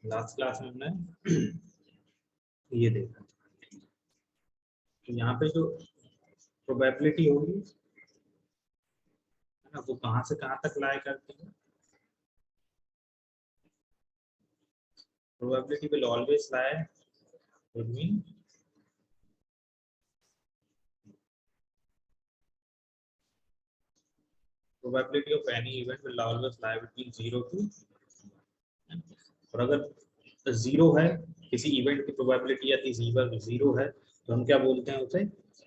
Last class में हमने ये देखा, तो यहाँ पे जो प्रोबेबिलिटी होगी है ना, वो कहाँ से कहाँ तक लाई करती है। Probability will always lie between probability of any event will always lie between 0 to, और अगर 0 है किसी इवेंट की प्रोबेबिलिटी यदि 0 है तो हम क्या बोलते हैं उसे,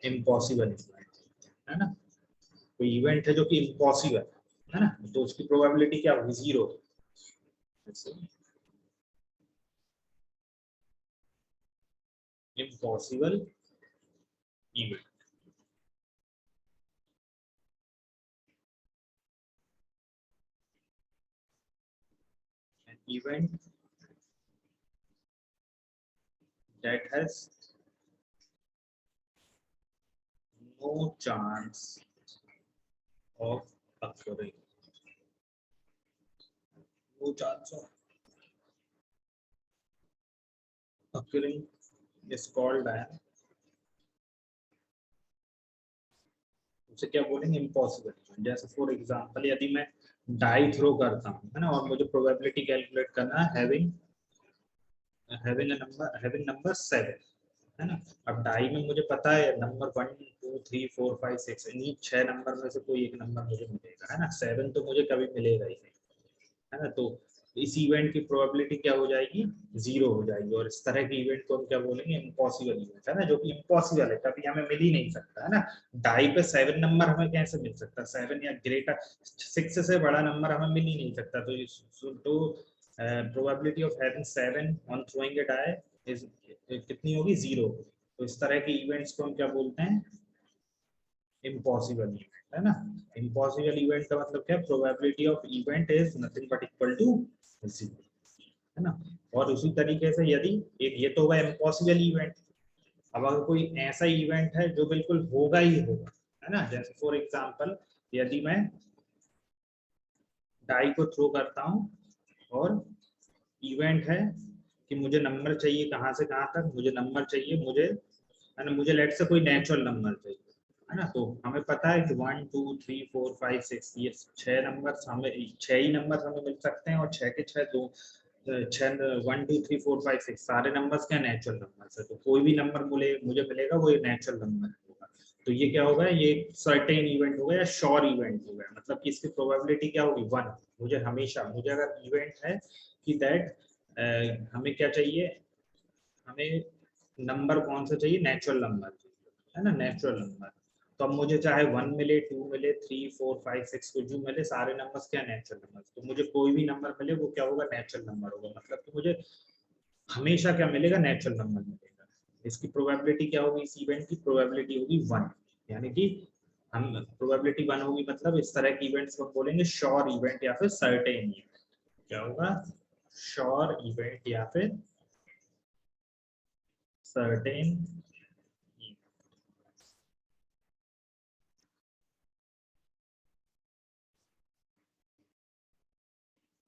इम्पॉसिबल है ना। कोई इवेंट है जो कि इम्पॉसिबल है ना, तो उसकी प्रोबेबिलिटी क्या होगी, 0। Impossible event, event that has no chance of occurring, no chance of occurring is called an, उसे क्या बोलेंगे, इम्पॉसिबल। जैसे फॉर एग्जांपल यदि मैं डाई थ्रो करता हूँ है ना, और मुझे प्रोबेबिलिटी कैलकुलेट करना है हैविंग नंबर 7 है ना। अब डाई में मुझे पता है नंबर 1 2 3 4 5 6, इन्हीं 6 नंबर में से कोई एक नंबर मुझे मिलेगा है ना, 7 तो मुझे कभी मिलेगा ही नहीं है ना। तो इस इवेंट की प्रोबेबिलिटी क्या हो जाएगी, 0 हो जाएगी। और इस तरह के इवेंट को हम क्या बोलेंगे, इम्पॉसिबल इवेंट है ना, जो कि इम्पॉसिबल है, कभी हमें मिल ही नहीं सकता है ना। डाई पे 7 नंबर हमें कैसे मिल सकता है, 7 या ग्रेटर 6 से बड़ा नंबर हमें मिल ही नहीं सकता। तो probability of having 7 on throwing a die is कितनी होगी, 0। तो इस तरह के इवेंट्स को हम क्या बोलते हैं, इम्पॉसिबल इवेंट है ना। इम्पॉसिबल इवेंट का मतलब क्या है, probability of event is nothing but equal to 0 है ना। और उसी तरीके से यदि एक ये तो होगा इम्पॉसिबल इवेंट, अब अगर कोई ऐसा इवेंट है जो बिल्कुल होगा ही होगा है ना, जैसे फॉर एग्जांपल यदि मैं डाई को थ्रो करता हूँ और इवेंट है कि मुझे नंबर चाहिए कहाँ से कहाँ तक, मुझे नंबर चाहिए, मुझे है ना, मुझे लेट से कोई नेचुरल नंबर चाहिए है ना। तो हमें पता है कि 1 2 3 4 5 6 ये 6 नंबर हमें, 6 ही नंबर हमें मिल सकते हैं, और 6 के 6 दो 6 1 2 3 4 5 6 सारे नंबर्स क्या नेचुरल नंबर है। तो कोई भी नंबर मुझे मिलेगा वो नेचुरल नंबर होगा। तो ये क्या होगा, ये सर्टेन इवेंट होगा या श्योर इवेंट होगा, मतलब कि इसकी प्रोबेबिलिटी क्या होगी, 1। मुझे हमेशा, मुझे अगर इवेंट है कि दैट हमें क्या चाहिए, हमें नंबर कौन सा चाहिए, नेचुरल नंबर है ना, नेचुरल नंबर। तो अब मुझे चाहे 1 मिले 2 मिले 3 4 5 6 कुछ भी मिले, सारे नंबर्स क्या नेचुरल नंबर। तो मुझे कोई भी नंबर मिले वो क्या होगा, नेचुरल नंबर होगा, मतलब कि मुझे हमेशा क्या मिलेगा, नेचुरल नंबर मिलेगा। इसकी प्रोबेबिलिटी क्या होगी, इस इवेंट की प्रोबेबिलिटी होगी 1। यानी कि हम प्रोबेबिलिटी 1 होगी, मतलब इस तरह के इवेंट्स को बोलेंगे श्योर इवेंट या फिर सर्टेन इवेंट। क्या होगा, श्योर इवेंट या फिर certain.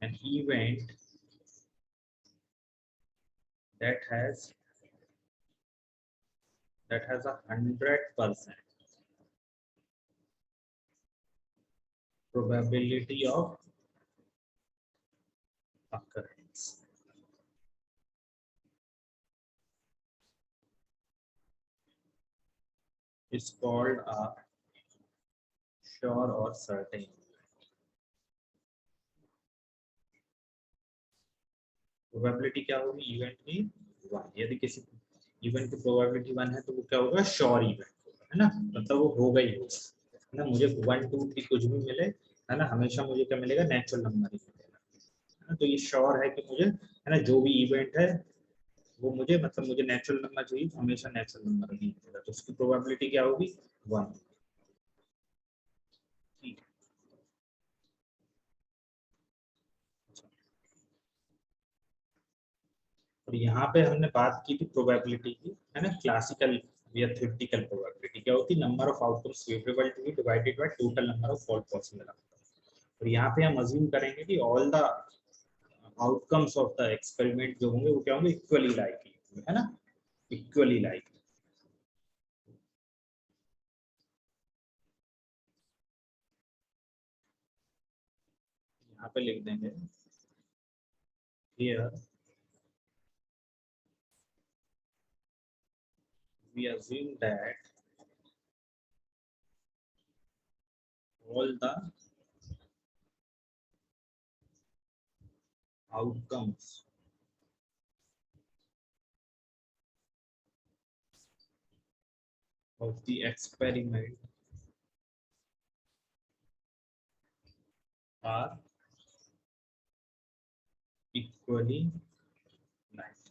An event that has a 100% probability of occurrence is called a sure or certain. Probability क्या होगी इवेंट की, 1। यदि किसी इवेंट की प्रोबेबिलिटी 1 है तो वो क्या होगा, श्योर इवेंट होगा है ना, मतलब वो होगा ही होगा है ना। मुझे 1 2 3 कुछ भी मिले है ना, हमेशा मुझे क्या मिलेगा, नेचुरल नंबर ही मिलेगा है ना। तो ये श्योर है कि मुझे है ना, जो भी इवेंट है वो मुझे, मतलब मुझे नेचुरल नंबर चाहिए तो हमेशा नेचुरल नंबर ही मिलेगा, तो उसकी प्रोबेबिलिटी क्या होगी, 1। ठीक है। और यहाँ पे हमने बात की थी प्रोबेबिलिटी की है ना, क्लासिकल या थ्योरेटिकल प्रोबेबिलिटी क्या होती है, number of outcomes favourable to be divided by total number of falls possible outcomes. और यहाँ पे हम अज्यूम करेंगे कि all the outcomes of the experiment जो होंगे वो क्या होंगे, इक्वली लाइकली, है ना, इक्वली लाइकली। यहाँ पे लिख देंगे here we assume that all the outcomes of the experiment are equally likely।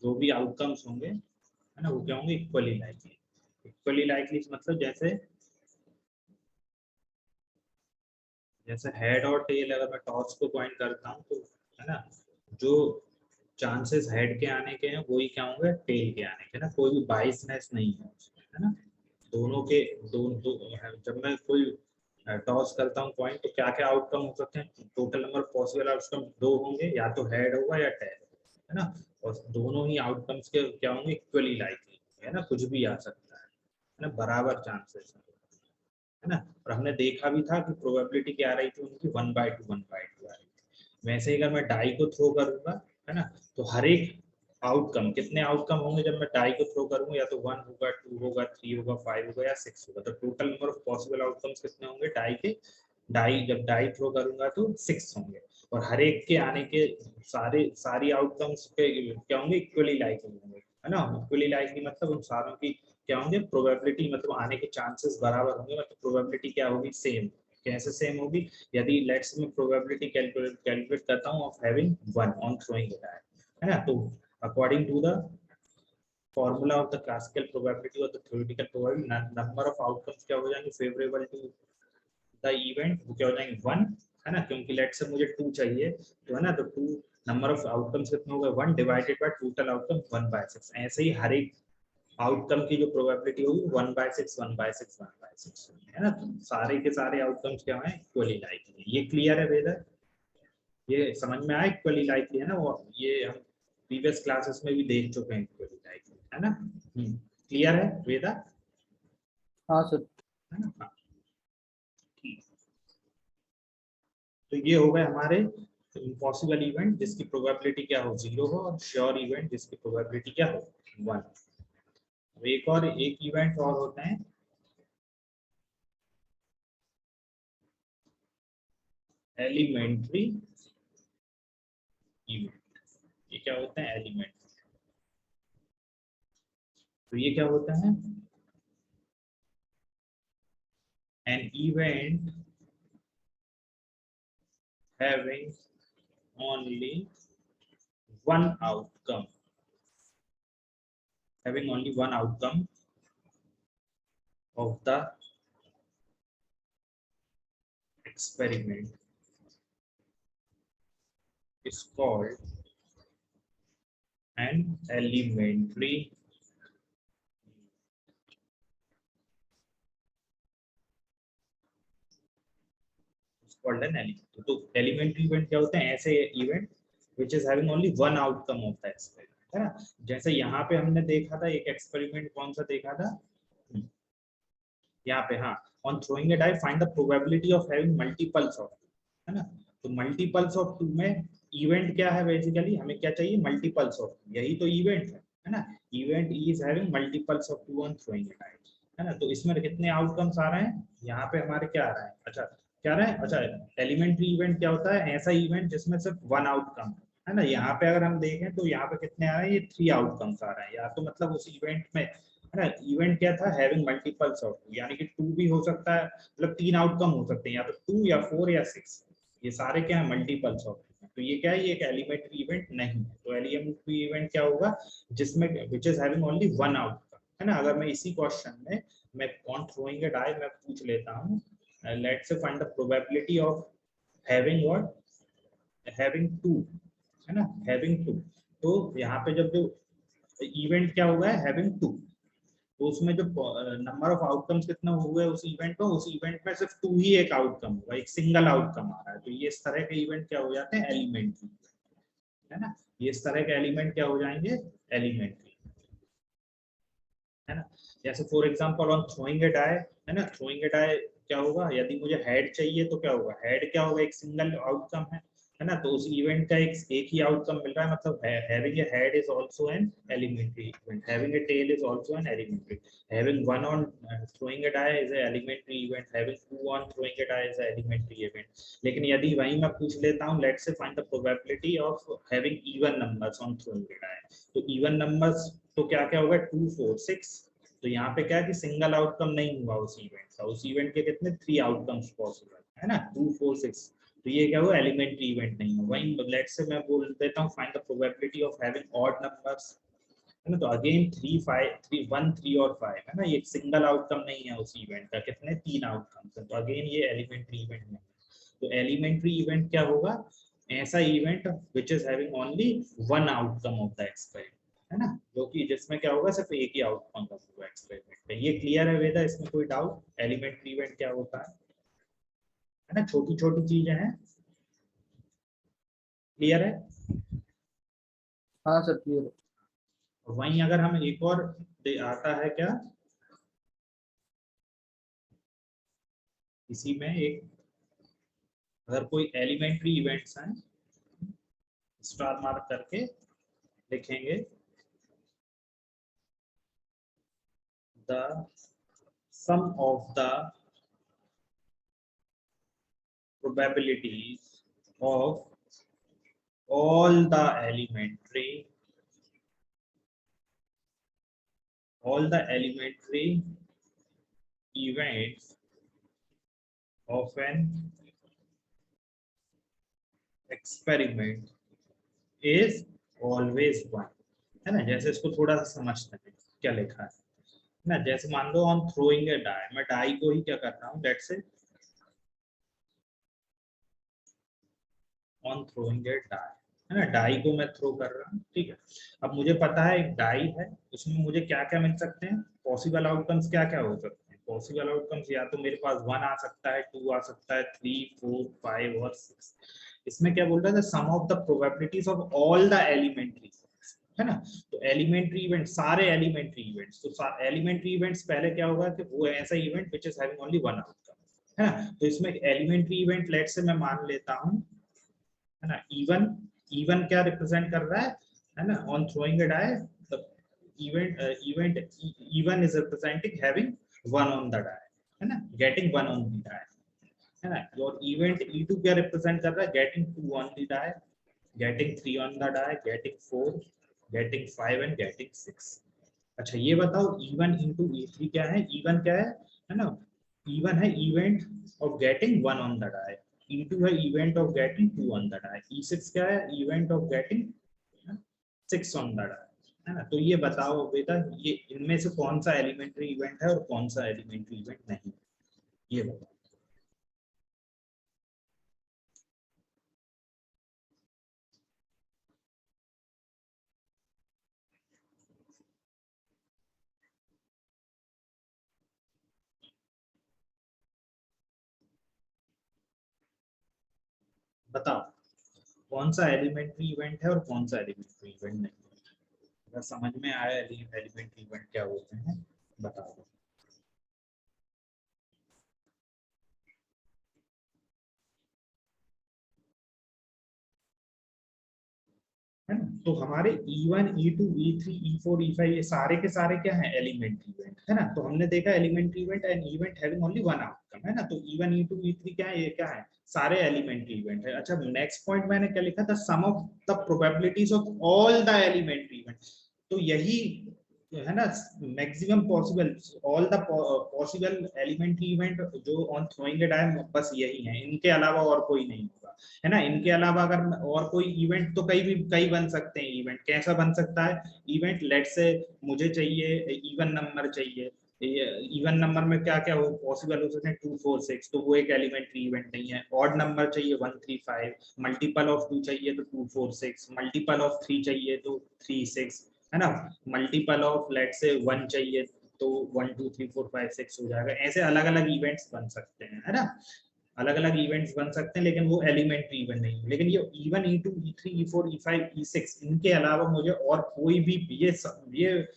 जो भी आउटकम्स होंगे, है ना, वो क्या होंगे, इक्वली लाइकली। इक्वली लाइकली मतलब जैसे जैसे हेड और टेल, अगर मैं टॉस को पॉइंट करता हूँ तो, है ना, जो चांसेस हेड के आने के हैं वही क्या होंगे, टेल के आने के, ना, कोई भी बाइसनेस नहीं है उसमें, है ना। दोनों के जब मैं कोई टॉस करता हूँ पॉइंट, तो क्या क्या आउटकम हो सकते हैं, टोटल नंबर पॉसिबल आउटकम दो होंगे, या तो हेड होगा या टेल, है ना। और दोनों ही आउटकम्स के क्या होंगे, इक्वली लाइकली, है ना, कुछ भी आ सकता है ना, बराबर चांसेस है ना। और हमने देखा भी था कि प्रोबेबिलिटी क्या आ रही थी उनकी, 1/2 1/2 आ रही थी। वैसे ही अगर मैं डाई को थ्रो करूंगा, है ना, तो हर एक आउटकम, कितने आउटकम होंगे जब मैं डाई को थ्रो करूंगा, या तो 1 होगा, 2 होगा, 3 होगा, 5 होगा या 6 होगा। तो total number of possible outcomes कितने होंगे डाई के, डाई जब डाई थ्रो करूंगा तो 6 होंगे। और हर एक के आने के सारी आउटकम्स पे क्या होंगे, इक्वली लाइकली होंगे, है ना। इक्वली लाइकली मतलब उन सारों की क्या होंगे, प्रोबेबिलिटी मतलब आने के चांसेस बराबर होंगे, मतलब प्रोबेबिलिटी क्या होगी, सेम। कैसे सेम होगी, यदि लेट्स मैं प्रोबेबिलिटी कैलकुलेट करता हूं of having 1 on throwing a die, है ना, तो according to the formula of the classical probability और the theoretical probability, number of outcomes क्या हो जाएंगे फेवरेबल टू द इवेंट, वो क्या हो जाएंगे 1, है ना, क्योंकि लेट्स से मुझे 2 चाहिए, तो है ना, तो 2 नंबर ऑफ आउटकम्स कितने हो गए, 1 डिवाइडेड बाय टोटल आउटकम 1/6। ऐसे ही हर एक आउटकम की जो प्रोबेबिलिटी होगी 1/6 1/6 1/6, है ना। तो सारे के सारे आउटकम्स क्या है, इक्वली लाइकली। ये क्लियर है वेदर, ये समझ में आया, इक्वली लाइकली, है ना, वो ये हम प्रीवियस क्लासेस में भी देख चुके हैं, इक्वली लाइकली, है ना। क्लियर है वेदर, हाँ सर। है ना। हाँ, ठीक। तो ये हो गए हमारे इम्पॉसिबल इवेंट जिसकी प्रोबेबिलिटी क्या हो, 0 हो, और श्योर इवेंट जिसकी प्रोबेबिलिटी क्या हो, 1। एक इवेंट और होते हैं एलिमेंट्री इवेंट। ये क्या होते हैं, एलिमेंट, तो ये क्या होता है, an event having only one outcome, having only one outcome of the experiment is called an elementary, तो elementary event क्या होते हैं, ऐसे event which is having only one outcome of the experiment, है ना। जैसे यहाँ पे हमने देखा था एक एक्सपेरिमेंट, कौन सा देखा था, यहाँ पे, हाँ, on throwing a die find the probability of having multiples of, है ना। तो मल्टीपल्स ऑफ 2 में इवेंट क्या है, बेसिकली हमें क्या चाहिए, मल्टीपल्स ऑफ, यही तो इवेंट है ना। Event is having multiples of 2 on throwing a die, है ना। तो इसमें कितने आउटकम्स आ रहे हैं, यहाँ पे हमारे क्या आ रहा है, अच्छा क्या आ रहा है, अच्छा एलिमेंट्री इवेंट क्या होता है, ऐसा इवेंट जिसमें सिर्फ 1 आउटकम है ना। यहाँ पे अगर हम देखें तो यहाँ पे कितने आ रहे हैं, ये 3 आउटकम्स आ रहे हैं, या तो मतलब उस इवेंट में, है ना, इवेंट क्या था, हैविंग मल्टीपल्स ऑफ 2, यानी कि 2 भी हो सकता है, मतलब 3 आउटकम हो सकते हैं, या तो 2 या 4 या 6, ये सारे क्या है, मल्टीपल्स ऑफ 2। तो ये क्या है, ये एक एलिमेंट्री इवेंट नहीं है। तो एलिमेंट्री इवेंट क्या होगा, जिसमें which is having only one outcome, है ना। अगर मैं इसी क्वेश्चन में मैं ऑन थ्रोइंग ए डाई मैं पूछ लेता हूँ, let's say find the probability of having what, having 2, है ना, हैविंग 2। तो यहाँ पे जब जो इवेंट क्या होगा, हैविंग 2, तो उसमें जो नंबर ऑफ आउटकम्स कितना हुए उस इवेंट में, उस इवेंट में सिर्फ 2 ही एक आउटकम होगा, एक सिंगल आउटकम आ रहा है, तो ये इस तरह के इवेंट क्या हो जाते हैं, एलिमेंट्री, है ना। ये इस तरह के एलिमेंट क्या हो जाएंगे, एलिमेंट्री, है ना। जैसे for example on throwing a die, है ना, थ्रोइंग ए डाई क्या होगा, यदि मुझे हेड चाहिए तो क्या होगा, हेड क्या होगा, एक सिंगल आउटकम है ना, तो उस इवेंट का एक ही आउटकम मिल रहा है, मतलब having a head is also an elementary event, having a tail is also an elementary, having one on throwing a die is a elementary event, having two on throwing a die is a elementary event. लेकिन यदि वही मैं पूछ लेता हूं, let's say find the probability of having even numbers on throwing a die, तो even numbers तो क्या क्या होगा, 2 4 6, तो यहाँ पे क्या है कि सिंगल आउटकम नहीं हुआ उस इवेंट का, उस इवेंट के कितने 3 आउटकम्स पॉसिबल है ना, 2 4 6, तो ये क्या हुआ, एलिमेंट्री इवेंट नहीं हुआ। वहीं लेट्स से मैं बोल देता हूँ find the probability of having odd numbers, है ना, तो अगेन 3 5 3 1 3 और 5, है ना, ये सिंगल आउटकम नहीं है उस इवेंट का, कितने 3 आउटकम्स है, तो अगेन ये एलिमेंट्री इवेंट नहीं है। तो एलिमेंट्री इवेंट क्या होगा, ऐसा event which is having only one outcome of the experiment, है ना, जो कि जिसमें क्या होगा, सिर्फ एक ही आउटकम का पूरा एक्सपेरिमेंट है। ये क्लियर है वेदा, इसमें कोई डाउट, एलिमेंट्री इवेंट क्या होता है ना, छोटी छोटी चीजें हैं, क्लियर है। हाँ सर क्लियर है। वहीं अगर हम एक और आता है क्या, इसी में एक, अगर कोई एलिमेंट्री इवेंट्स हैं, स्टार मार्क करके लिखेंगे, the sum of the probabilities of all the elementary events of an experiment is always one, है ना। जैसे इसको थोड़ा सा समझते हैं क्या लिखा है ना, जैसे मान लो ऑन थ्रोइंग ए डाई, मैं डाई को ही क्या कर रहा हूँ, let's say on throwing a die, है ना, डाई को मैं थ्रो कर रहा हूँ, ठीक है। अब मुझे पता है एक डाई है, उसमें मुझे क्या क्या मिल सकते हैं, पॉसिबल आउटकम्स क्या क्या हो सकते हैं, पॉसिबल आउटकम्स या तो मेरे पास 1 आ सकता है, 2 आ सकता है, 3 4 5 और 6। इसमें क्या बोल रहा है, sum of the probabilities of all the elementary, है ना, तो एलिमेंट्री इवेंट, सारे एलिमेंट्री इवेंट्स, तो एलिमेंट्री इवेंट्स पहले क्या होगा कि वो ऐसा event which is having only one outcome, है ना, तो इसमें एलिमेंट्री इवेंट लेट्स से मैं मान लेता हूँ, है ना, इवन, इवन क्या रिप्रेजेंट कर रहा है ना, on throwing a die the event even is representing having one on the die, है ना, getting one on the die, है ना, और इवेंट E2 क्या रिप्रेजेंट कर रहा है, getting 2 on the die, getting 3 on the die, getting 4, getting 5 and getting 6। अच्छा ये बताओ E1 into E3 क्या है, E1 क्या है ना, E1 है event of getting one on the die, E2 है event of getting 2 on the die, E6 क्या है, event of getting 6 on the die, है ना। तो ये बताओ बेटा, ये इनमें से कौन सा एलिमेंट्री इवेंट है और कौन सा एलिमेंट्री इवेंट नहीं, ये बताओ। बताओ कौन सा एलिमेंट्री इवेंट है और कौन सा एलिमेंट्री इवेंट नहीं है, अगर समझ में आया एलिमेंट्री इवेंट क्या होते हैं बताओ, है ना। तो हमारे E1 E2 E3 E4 E5 ये सारे के सारे क्या है, एलिमेंट्री इवेंट, है ना। तो हमने देखा elementary event and event having only one outcome, है ना, तो E1 E2 E3 क्या है, ये क्या है, सारे एलिमेंट्री इवेंट है। अच्छा नेक्स्ट पॉइंट मैंने क्या लिखा था, sum of the probabilities of all the elementary event, तो यही है ना, maximum possible, all the possible elementary event जो ऑन थ्रोइंग ए डाई, बस यही है, इनके अलावा और कोई नहीं होगा, है ना। इनके अलावा अगर और कोई इवेंट तो कई बन सकते हैं, इवेंट कैसा बन सकता है, इवेंट लेट्स से मुझे चाहिए इवन नंबर चाहिए, इवन नंबर में क्या क्या हो पॉसिबल हो सकते हैं, 2 4 6, तो वो एक एलिमेंट्री इवेंट नहीं है। ऑड नंबर चाहिए 1 3 5, मल्टीपल ऑफ 2 चाहिए तो 2 4 6, मल्टीपल ऑफ 3 चाहिए तो 3 6, है ना, मल्टीपल ऑफ लेट्स से 1 चाहिए तो 1 2 3 4 5 6 हो जाएगा। ऐसे अलग अलग इवेंट्स बन सकते हैं, है ना, अलग अलग इवेंट्स बन सकते हैं, लेकिन वो एलिमेंट्री इवेंट नहीं है। लेकिन ये E1 E2 E3 E4 E5 E6 इनके अलावा मुझे और कोई भी ये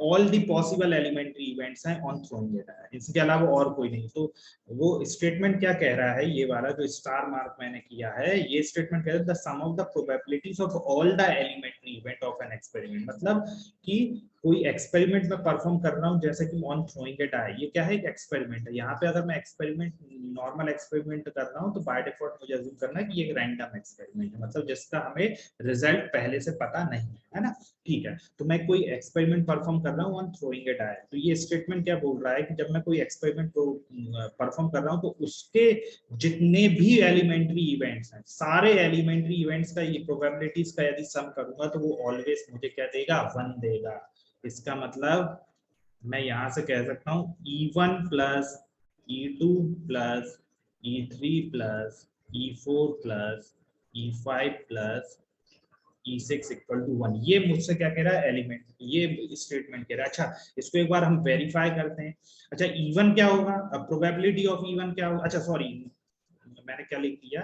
all the possible elementary events हैं ऑन थ्रोइंग ए डाई, इसके अलावा और कोई नहीं। तो वो स्टेटमेंट क्या कह रहा है, ये वाला जो स्टार मार्क मैंने किया है, ये स्टेटमेंट कह रहा है the sum of the probabilities of all the elementary event of an experiment. मतलब कि कोई एक्सपेरिमेंट में परफॉर्म कर रहा हूँ, जैसे कि ऑन थ्रोइंग ए डाई, ये क्या है, एक एक्सपेरिमेंट है। यहाँ पे अगर मैं एक्सपेरिमेंट नॉर्मल एक्सपेरिमेंट कर रहा हूँ तो बाय डिफॉल्ट मुझे अज्यूम करना है कि ये एक रैंडम एक्सपेरिमेंट है, मतलब जिसका हमें रिजल्ट पहले से पता नहीं है ना, ठीक है। तो मैं कोई एक्सपेरिमेंट परफॉर्म कर रहा हूँ ऑन थ्रोइंग ए डाई, तो ये स्टेटमेंट क्या बोल रहा है कि जब मैं कोई एक्सपेरिमेंट को परफॉर्म कर रहा हूँ तो उसके जितने भी एलिमेंट्री इवेंट्स हैं, सारे एलिमेंट्री इवेंट्स का ये प्रोबेबिलिटीज का यदि सम करूंगा तो वो ऑलवेज मुझे क्या देगा, 1 देगा। इसका मतलब मैं यहां से कह सकता हूँ E1 plus E2 plus E3 plus E4 plus E5 plus E6 equal to 1। ये मुझसे क्या कह रहा है, एलिमेंट, ये स्टेटमेंट कह रहा है। अच्छा, इसको एक बार हम वेरीफाई करते हैं। अच्छा, E1 क्या होगा, अब प्रोबेबिलिटी ऑफ E1 क्या होगा, अच्छा सॉरी मैंने क्या लिख दिया,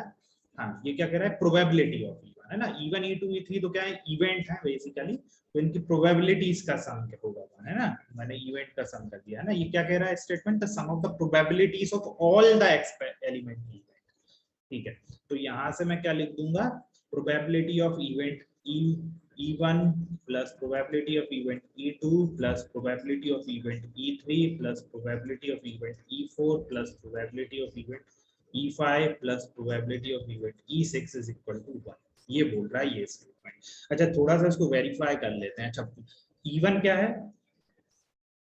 हाँ ये क्या कह रहा है, प्रोबेबिलिटी ऑफ E1 है ना। E1 E2 E3 तो क्या है, इवेंट है बेसिकली, तो इनकी प्रोबेबिलिटीज का सम क्या होगा, है ना, मैंने इवेंट का सम कर दिया है ना। ये क्या कह रहा है statement, the sum of the probabilities of all the element event, ठीक है। तो यहां से मैं क्या लिख दूंगा, probability of event E1 plus probability of event E2 plus probability of event E3 plus probability of event E4 plus probability of event E5 plus probability of event E6 is equal to 1। ये बोल रहा है ये statement. अच्छा, थोड़ा सा इसको verify कर लेते हैं। अच्छा, E1 क्या है,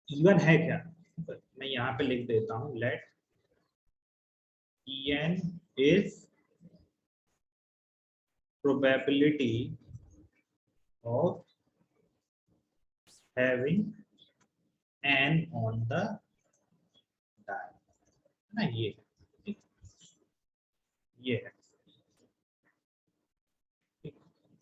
E1 है क्या, मैं यहाँ पे लिख देता हूँ, late En is probability of having n on the die, ना, ये है।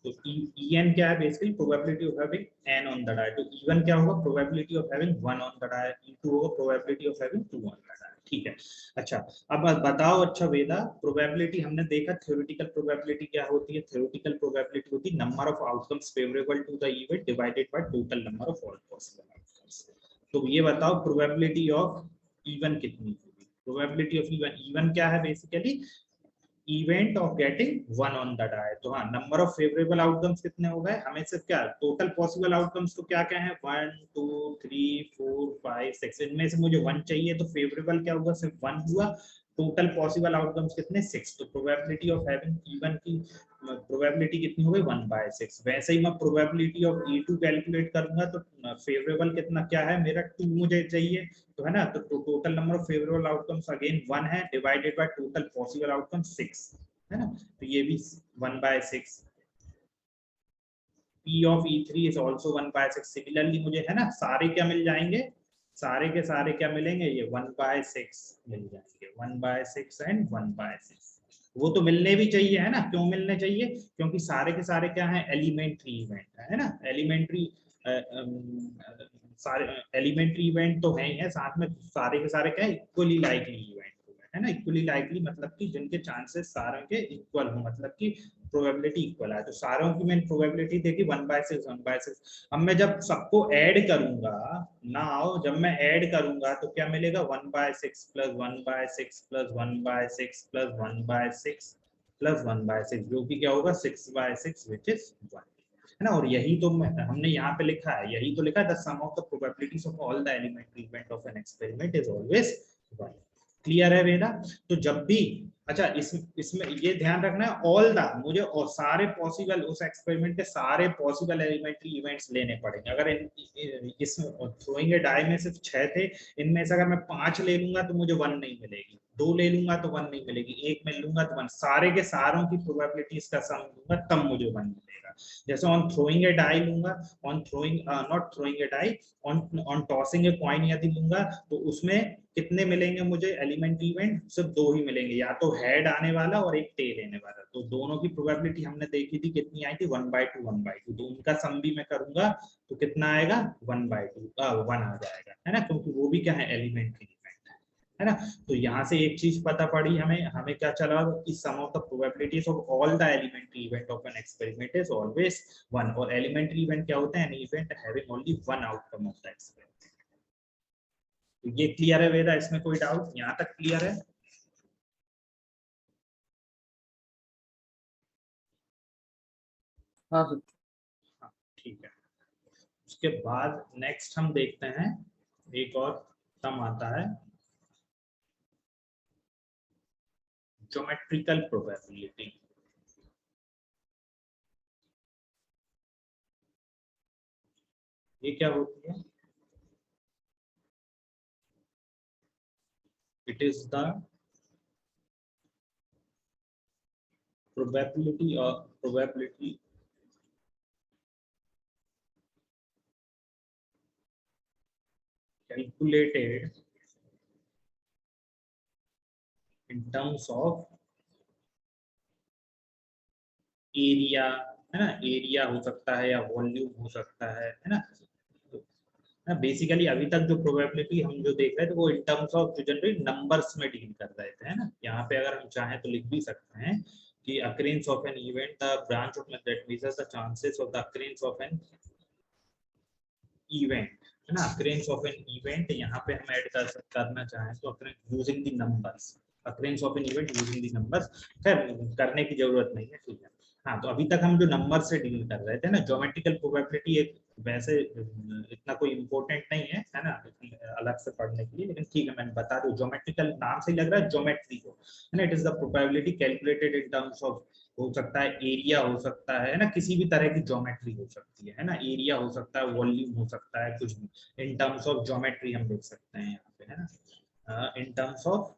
तो En क्या है, basically probability of having n on the die. तो E1 क्या होगा, probability of having 1 on the die. E2 होगा probability of having 2 on the die, ठीक है। अच्छा, अब बताओ, अच्छा वेदा, प्रोबेबिलिटी हमने देखा, थ्योरेटिकल प्रोबेबिलिटी क्या होती है, थ्योरेटिकल प्रोबेबिलिटी होती है number of outcomes favourable to the event divided by total number of all possible outcomes. तो ये बताओ प्रोबेबिलिटी ऑफ E1 कितनी होगी, प्रोबेबिलिटी ऑफ E1 क्या है, basically event of getting 1 on the die. तो हाँ, नंबर ऑफ फेवरेबल आउटकम्स कितने हो गए, हमें सिर्फ क्या, टोटल पॉसिबल आउटकम्स तो क्या क्या है, 1 2 3 4 5 6, इनमें से मुझे 1 चाहिए, तो फेवरेबल क्या होगा, सिर्फ 1 हुआ। टोटल पॉसिबल आउटकम्स कितने, 6। तो प्रोबेबिलिटी ऑफ हैविंग E1 की प्रोबेबिलिटी कितनी हो गई, 1/6। वैसे ही मैं प्रोबेबिलिटी ऑफ E2 कैलकुलेट करूंगा तो फेवरेबल कितना क्या है मेरा, 2 मुझे चाहिए, तो है ना। तो total number of favourable outcomes again 1 है, divided by total possible outcomes 6, है ना। तो ये भी 1/6। P of E3 is also 1/6। Similarly मुझे, है ना, सारे क्या मिल जाएंगे, सारे के सारे क्या मिलेंगे, ये 1/6 मिल जाएंगे, 1/6 एंड 1/6। वो तो मिलने भी चाहिए, है ना, क्यों मिलने चाहिए, क्योंकि सारे के सारे क्या है, एलिमेंट्री इवेंट है ना, एलिमेंट्री सारे एलिमेंट्री इवेंट तो है ही है, साथ में सारे के सारे क्या है, इक्वली लाइकली इवेंट है ना। इक्वली लाइकली मतलब कि जिनके चांसेस सारों के इक्वल हो, मतलब कि प्रोबेबिलिटी इक्वल है। तो सारों की मैंने प्रोबेबिलिटी देखी 1/6 1/6। अब मैं जब सबको ऐड करूंगा, नाउ जब मैं ऐड करूंगा तो क्या मिलेगा, 1/6 प्लस 1/6 प्लस 1/6 प्लस 1/6 प्लस 1/6, जो कि क्या होगा 6/6 विच इज 1, है ना। और यही तो हमने यहाँ पे लिखा है, यही तो लिखा है, the sum of the probabilities of all the elementary event of an experiment is always 1। Clear है वेदा। तो जब भी, अच्छा इसमें ये ध्यान रखना है, ऑल द, मुझे और सारे पॉसिबल, उस एक्सपेरिमेंट के सारे पॉसिबल एलिमेंट्री इवेंट्स लेने पड़ेंगे। अगर इस थ्रोइंग ए डाई में सिर्फ 6 थे, इनमें से अगर मैं 5 ले लूंगा तो मुझे 1 नहीं मिलेगी, दो ले लूंगा तो 1 नहीं मिलेगी, एक में लूंगा तो 1, सारे के सारों की प्रोबेबिलिटीज का सम लूंगा तब मुझे 1 मिलेगा। जैसे ऑन थ्रोइंग ए डाई लूंगा, on throwing not throwing a die, on on tossing a coin यदि लूंगा तो उसमें कितने मिलेंगे मुझे एलिमेंट इवेंट? सिर्फ दो ही मिलेंगे, या तो हेड आने वाला और एक टेल आने वाला। तो दोनों की प्रोबेबिलिटी हमने देखी थी कितनी आई थी, 1/2 1/2। तो उनका सम भी मैं करूंगा तो कितना आएगा? 1/2 1 आ जाएगा, है ना, क्योंकि वो भी क्या है, एलिमेंट्री इवेंट है ना। तो यहाँ से एक चीज पता पड़ी हमें, हमें क्या चला कि sum of the probabilities of all the elementary event of an experiment is always 1। और एलिमेंट्री इवेंट क्या होता है? An event having only one outcome of the experiment. तो ये क्लियर है वेदा, इसमें कोई डाउट? यहाँ तक क्लियर है? हाँ सर। हाँ, ठीक है। उसके बाद नेक्स्ट हम देखते हैं, एक और टर्म आता है ज्योमेट्रिकल प्रोबेबिलिटी। ये क्या होती है? It is the probability calculated in terms of area, है ना, एरिया हो सकता है या वॉल्यूम हो सकता है ना। तो बेसिकली अभी तक जो प्रोबेबिलिटी हम जो देख रहे थे वो इन टर्म्स ऑफ जो जनरली नंबर्स में डील कर रहे थे, है ना। यहाँ पे अगर हम चाहें तो लिख भी सकते हैं कि occurrence of an event, the branch of method that measures the chances of the occurrence of an event, है ना। occurrence of an event यहाँ पे हम ऐड करना चाहें तो occurrence using the numbers, occurrence of an event using the numbers। खैर करने की जरूरत नहीं है, ठीक है। हाँ, तो अभी तक हम जो नंबर से डील कर रहे थे ना, ज्योमेट्रिकल प्रोबेबिलिटी एक वैसे इतना कोई इम्पोर्टेंट नहीं है ना, अलग से पढ़ने के लिए, लेकिन ठीक है, मैंने बता दूं, ज्योमेट्रिकल नाम से ही लग रहा है ज्योमेट्री को, है ना। It is the probability calculated in terms of, हो सकता है एरिया, हो सकता है ना, किसी भी तरह की ज्योमेट्री हो सकती है ना, एरिया हो सकता है, वॉल्यूम हो सकता है, कुछ भी इन टर्म्स ऑफ ज्योमेट्री हम देख सकते हैं यहाँ पे, है ना, इन टर्म्स ऑफ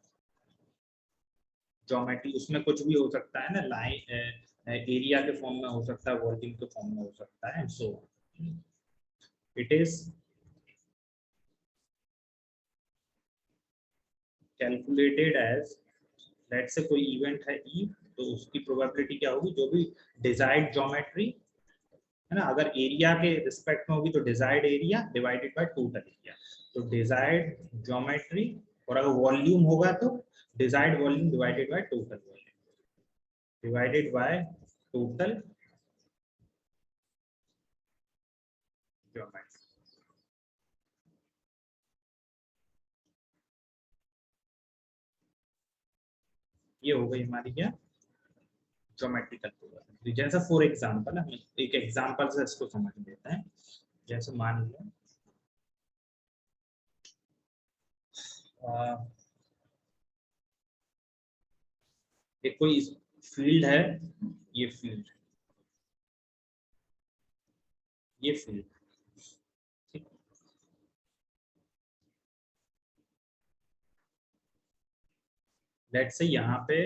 ज्योमेट्री। उसमें कुछ भी हो सकता है ना, लाइन एरिया के फॉर्म में हो सकता है, वॉल्यूम के फॉर्म में हो सकता है, so it is calculated as, let's say कोई इवेंट है ई, तो उसकी प्रोबेबिलिटी क्या होगी, जो भी डिजायर्ड ज्योमेट्री, है ना, अगर एरिया के रिस्पेक्ट में होगी तो desired area divided by total area, तो डिजायर्ड ज्योमेट्री, और अगर वॉल्यूम होगा तो desired volume divided by total volume divided by total geometry. ये हो गई हमारी क्या, ज्योमेट्रिकल प्रोबेबिलिटी। जैसे फॉर एग्जांपल हम एक एग्जांपल से इसको समझ लेते हैं। जैसे मान लो एक कोई फील्ड है, ये फील्ड, ये फील्ड, ठीक। लेट्स से यहाँ पे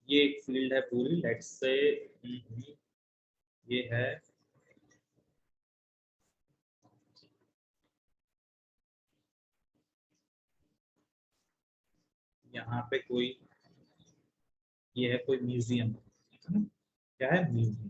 ये एक फील्ड है पूरी, लेट्स से ये है यहाँ पे कोई, ये है कोई म्यूजियम, क्या है, म्यूजियम।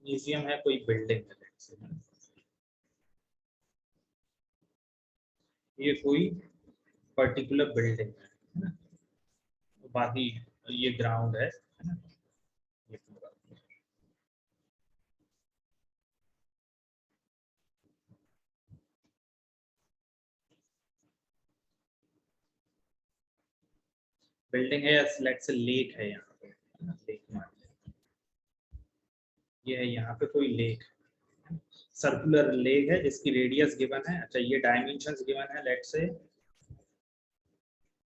म्यूजियम है, कोई बिल्डिंग है, लेट्स से ये कोई पर्टिकुलर बिल्डिंग है ना, बाकी ये ग्राउंड है ना, ये पूरा बिल्डिंग है, या लेट्स से लेक है यहाँ पे, है ना, लेक मान लेते हैं। ये है यहाँ पे कोई लेक, सर्कुलर लेक है जिसकी रेडियस गिवन है, अच्छा ये डायमेंशंस गिवन है, लेट्स से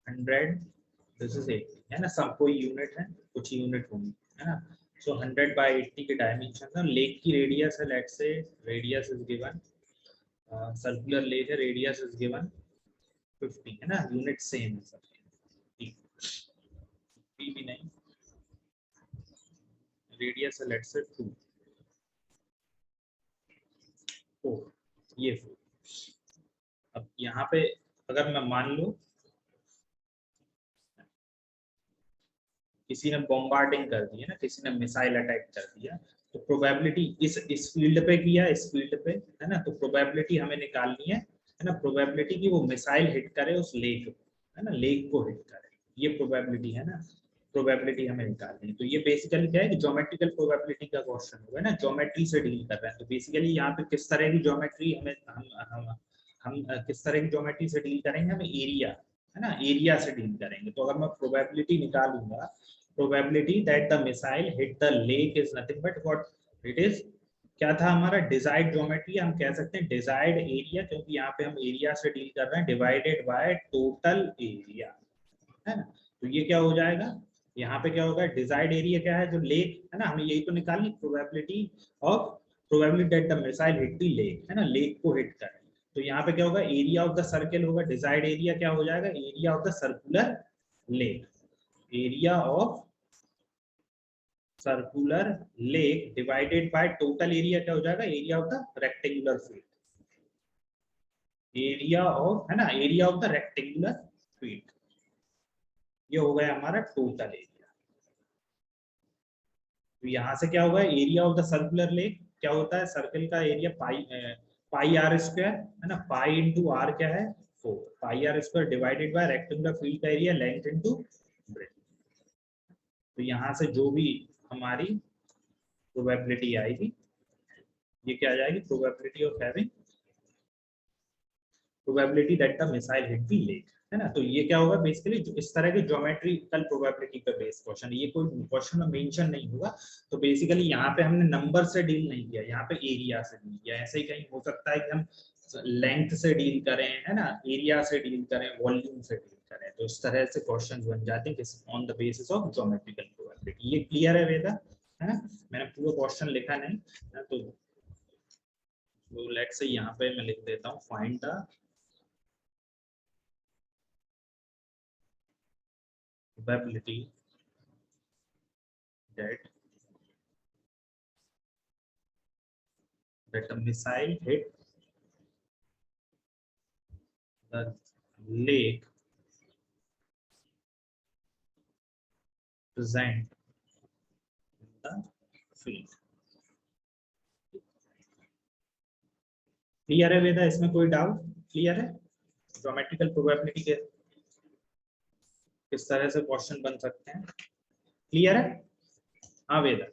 100, दिस इज 80, है ना, सब कोई यूनिट है, कुछ यूनिट होंगी, है ना। सो 100/80 के डायमेंशन है। लेक की रेडियस है, let's say radius is given, circular lake है, रेडियस इज गिवन 50, है ना, यूनिट सेम है सब, भी नहीं, रेडियस है लेट्स से 2, 4, ये 4। अब यहाँ पे अगर मैं मान लूं किसी ने बॉम्बार्डिंग कर दी है ना, किसी ने मिसाइल अटैक कर दिया, तो प्रोबेबिलिटी इस फील्ड पे किया, इस फील्ड पे, है ना, तो प्रोबेबिलिटी हमें निकालनी है ना, प्रोबेबिलिटी की वो मिसाइल हिट करे उस लेक को, है ना, लेक को हिट करे, ये प्रोबेबिलिटी है ना, प्रोबेबिलिटी हमें निकालनी है। तो ये बेसिकली क्या है कि ज्योमेट्रिकल प्रोबेबिलिटी का क्वेश्चन होगा ना, ज्योमेट्री से डील कर रहे हैं, तो बेसिकली यहाँ पे किस तरह की ज्योमेट्री हमें हम किस तरह की ज्योमेट्री से डील करेंगे, हम एरिया, है ना, एरिया से डील करेंगे। तो अगर मैं प्रोबेबिलिटी निकालूंगा, probability that the missile hit the lake is nothing but what it is, क्या था हमारा डिजायर्ड ज्योमेट्री, हम कह सकते हैं डिजायर्ड एरिया, क्योंकि यहाँ पे हम एरिया से डील कर रहे हैं, डिवाइडेड बाय टोटल एरिया, है ना। तो ये क्या हो जाएगा, यहाँ पे क्या होगा, डिजायर्ड एरिया क्या है, जो लेक है ना, हमें यही तो निकालनी, probability of probability that the missile hit the lake, है ना, लेक को हिट करे। तो यहाँ पे क्या होगा, एरिया ऑफ द सर्कल होगा, डिजायर्ड एरिया क्या हो जाएगा, area of the circular lake, area of circular lake divided by total area क्या हो जाएगा, area of the rectangular field, area of, है ना, area of the rectangular field, ये हो गया हमारा टोटल एरिया। तो यहां से क्या होगा, area of the circular lake क्या होता है, सर्कल का एरिया पाई आर स्क्वायर, है ना, पाई इंटू आर क्या है 4, pi r square divided by rectangular field का एरिया लेंथ इंटू ब्रेथ। तो यहाँ से जो भी हमारी प्रोबेबिलिटी आएगी, ये क्या आ जाएगी, probability of having probability that the missile hit the lake, है ना। तो ये क्या होगा, बेसिकली इस तरह के ज्योमेट्रिकल प्रोबेबिलिटी पे बेस्ड क्वेश्चन, ये कोई क्वेश्चन में मेंशन नहीं होगा। तो बेसिकली यहाँ पे हमने नंबर से डील नहीं किया, यहाँ पे एरिया से डील किया। ऐसे ही कहीं हो सकता है कि हम लेंथ से डील करें, है ना, एरिया से डील करें, वॉल्यूम से डील करें, तो इस तरह से क्वेश्चन बन जाते हैं on the basis of geometrical probability. ये क्लियर है वेदा, है ना, मैंने पूरा क्वेश्चन लिखा नहीं, तो लेट्स से यहाँ पे मैं लिख देता हूँ, find the probability that a missile hit the lake present in the field। Clear है वेदा, इसमें कोई डाउट, क्लियर है, ज्योमेट्रिकल प्रोबेबिलिटी के किस तरह से क्वेश्चन बन सकते हैं, क्लियर है। हाँ वेदा,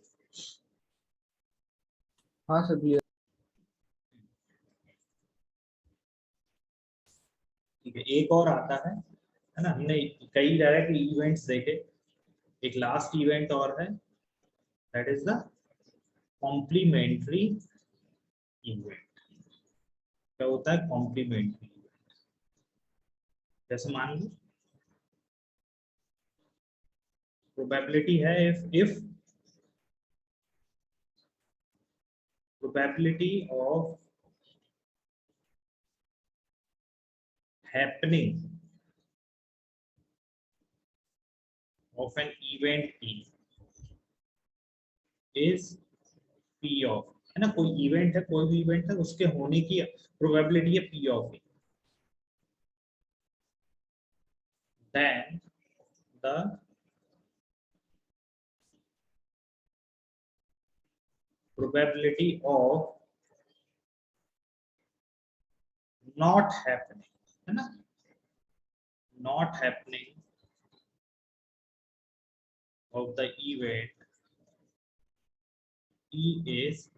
हाँ सर क्लियर। ठीक है, एक और आता है ना, हमने कई तरह के इवेंट्स देखे, एक लास्ट इवेंट और है, that is the complementary event. क्या होता है कॉम्प्लीमेंट्री इवेंट, जैसे मान लो प्रोबेबिलिटी है, if probability of happening of an event E is P of, है ना, कोई इवेंट है, कोई भी इवेंट है, उसके होने की प्रोबेबिलिटी है P of E, then the probability of not happening, है ना, not happening of the event E is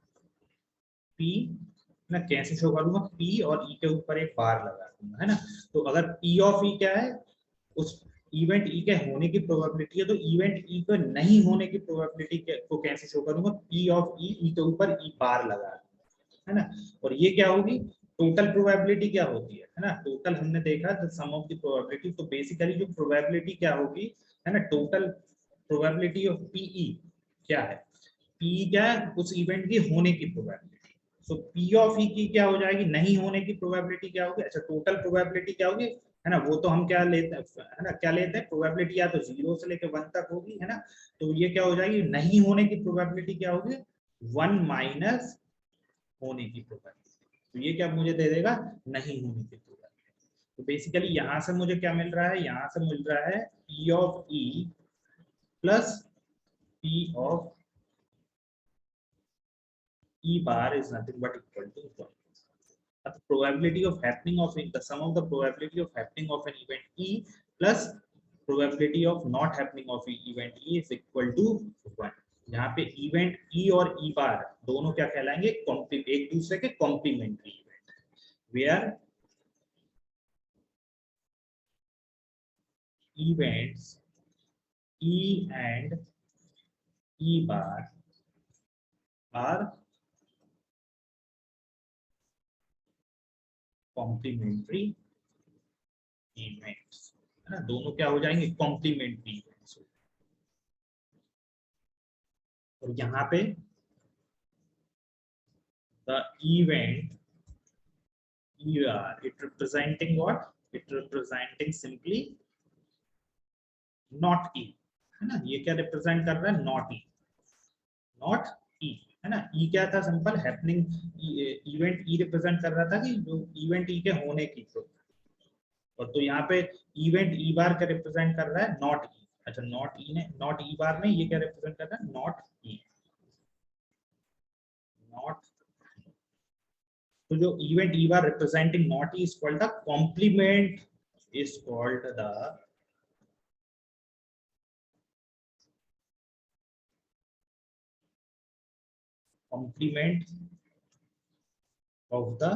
P ना, कैसे शो करूंगा, P और E के ऊपर एक बार लगा दूंगा, है ना। तो अगर P of E क्या है, उस इवेंट E के होने की प्रोबेबिलिटी है, तो इवेंट E के नहीं होने की प्रोबेबिलिटी को कैसे शो करूंगा, P of E, E के ऊपर E बार लगा दूंगा, है ना। और ये क्या होगी, टोटल प्रोबेबिलिटी क्या होती है ना, टोटल हमने देखा the sum of the probability, तो बेसिकली जो प्रोबेबिलिटी क्या होगी है ना, टोटल प्रोबेबिलिटी ऑफ पीई क्या है, पी क्या है, उस इवेंट की होने की प्रोबेबिलिटी। सो पी ऑफ ई की क्या हो जाएगी, नहीं होने की प्रोबेबिलिटी क्या होगी, अच्छा टोटल प्रोबेबिलिटी क्या होगी है ना, वो तो हम क्या लेते हैं है ना, क्या लेते हैं प्रोबेबिलिटी या तो 0 से लेकर 1 तक होगी है ना, तो ये क्या हो जाएगी, नहीं होने की प्रोबेबिलिटी क्या होगी, 1 माइनस होने की प्रोबेबिलिटी, तो ये क्या मुझे दे देगा, नहीं होने की प्रोबेबिलिटी। तो बेसिकली यहां से मुझे क्या मिल रहा है, यहां से मिल रहा है P of E plus P of E bar is nothing but equal to 1. The probability of happening of the sum of the probability of happening of an event E plus probability of not happening of event E is equal to 1. यहाँ पे event E और E bar दोनों क्या कहलाएंगे, एक दूसरे के complementary event, where events E and E bar are complementary events, है ना, दोनों क्या हो जाएंगे, कॉम्प्लीमेंट्री इवेंट्स। और यहाँ पे the event it representing what, it representing simply not E, है ना, ये क्या रिप्रेजेंट कर रहा है, नॉट E, नॉट E, है ना, E क्या था, simple happening event E represent कर रहा था कि जो इवेंट E के होने की, और तो यहाँ पे इवेंट E बार का रिप्रेजेंट कर रहा है नॉट E, अच्छा नॉट E ने, नॉट E बार ने ये क्या रिप्रेजेंट कर रहा है, नॉट E, नॉट, तो जो event E bar representing not E is called the complement, is called the complement of the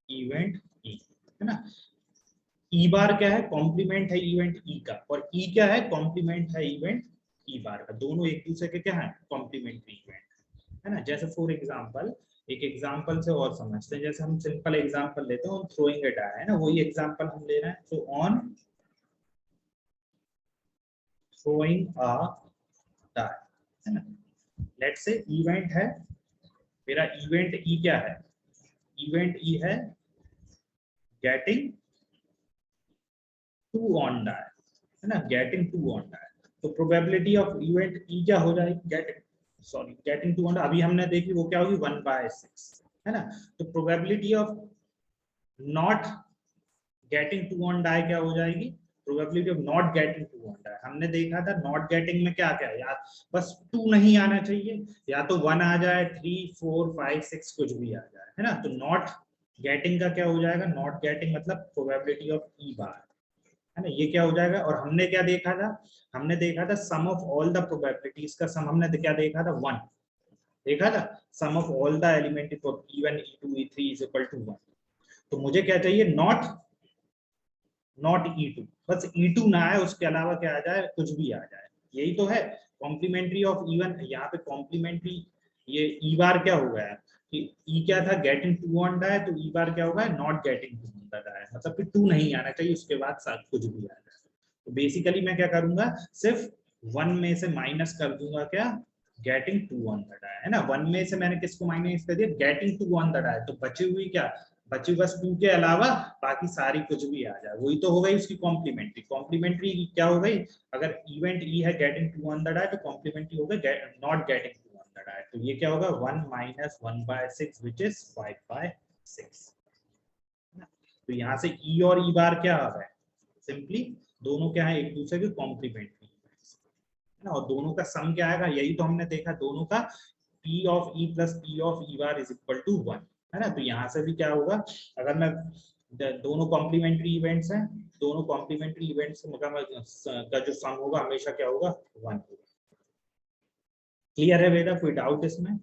event E, है ना, E बार क्या है, कॉम्प्लीमेंट है इवेंट E का, और E क्या है, कॉम्प्लीमेंट है इवेंट E बार का, दोनों एक दूसरे के क्या है, कॉम्प्लीमेंट्री इवेंट, है ना। जैसे फॉर एग्जांपल, एक एग्जांपल से और समझते हैं, जैसे हम सिंपल एग्जांपल लेते हैं, थ्रोइंग ए डाई, है ना, वही एग्जांपल हम ले रहे हैं, तो ऑन थ्रोइंग अ डाई, है ना, लेट्स से इवेंट है, मेरा इवेंट E क्या है, इवेंट E है गेटिंग 2 ऑन डाई, है ना, गेटिंग 2 ऑन डाई, तो प्रोबेबिलिटी ऑफ इवेंट E क्या हो जाएगी, गेटिंग 2 ऑन, अभी हमने देखी वो क्या होगी, 1/6, है ना, तो probability of not getting 2 on die क्या हो जाएगी, probability of not getting 2 on die, हमने देखा था नॉट गेटिंग में क्या क्या है यार, बस 2 नहीं आना चाहिए, या तो 1 आ जाए, 3 4 5 6 कुछ भी आ जाए, है ना, तो नॉट गेटिंग का क्या हो जाएगा, नॉट गेटिंग मतलब प्रोबेबिलिटी ऑफ E बार, है ना, ये क्या हो जाएगा, और हमने क्या देखा था, हमने देखा था sum of all the probabilities का सम, हमने क्या देखा था, 1 देखा था, sum of all the elementary for E1 E2 E3 is equal to 1, तो मुझे क्या चाहिए, नॉट E2, बस E2 ना आए, उसके अलावा क्या आ जाए, कुछ भी आ जाए, यही तो है कॉम्प्लीमेंट्री ऑफ E1, यहाँ पे कॉम्प्लीमेंट्री, ये E बार क्या हो गया कि E क्या था, गेटिंग 2 ऑन डाई, तो E बार क्या होगा, नॉट गेटिंग 2 ऑन डाई, मतलब कि 2 नहीं आना चाहिए, उसके बाद साथ कुछ भी आ जाए, तो बेसिकली मैं क्या करूंगा, सिर्फ 1 में से माइनस कर दूंगा क्या, गेटिंग 2 ऑन द डाई, है ना, 1 में से मैंने किसको माइनस कर दिया, गेटिंग 2 ऑन द डाई, तो बची हुई क्या, बची बस 2 के अलावा बाकी सारी कुछ भी आ जाए, वही तो हो गई उसकी कॉम्प्लीमेंट्री, कॉम्प्लीमेंट्री क्या हो गई, अगर इवेंट E है गेटिंग 2 ऑन द डाई, तो कॉम्प्लीमेंट्री हो गई not getting 2 on the die, तो ये क्या होगा, 1 माइनस 1/6 विच इज 5/6, तो यहाँ से E और E बार क्या आ रहा है, सिंपली दोनों क्या है, एक दूसरे के कॉम्प्लीमेंट्री, है ना, और दोनों का सम क्या आएगा, यही तो हमने देखा, दोनों का P of E plus P of E bar is equal to 1, है ना, तो यहाँ से भी क्या होगा, अगर मैं दोनों कॉम्प्लीमेंट्री इवेंट्स हैं, दोनों कॉम्प्लीमेंट्री इवेंट्स का जो सम होगा हमेशा क्या होगा, 1 होगा। क्लियर है बेटा, कोई डाउट इसमें?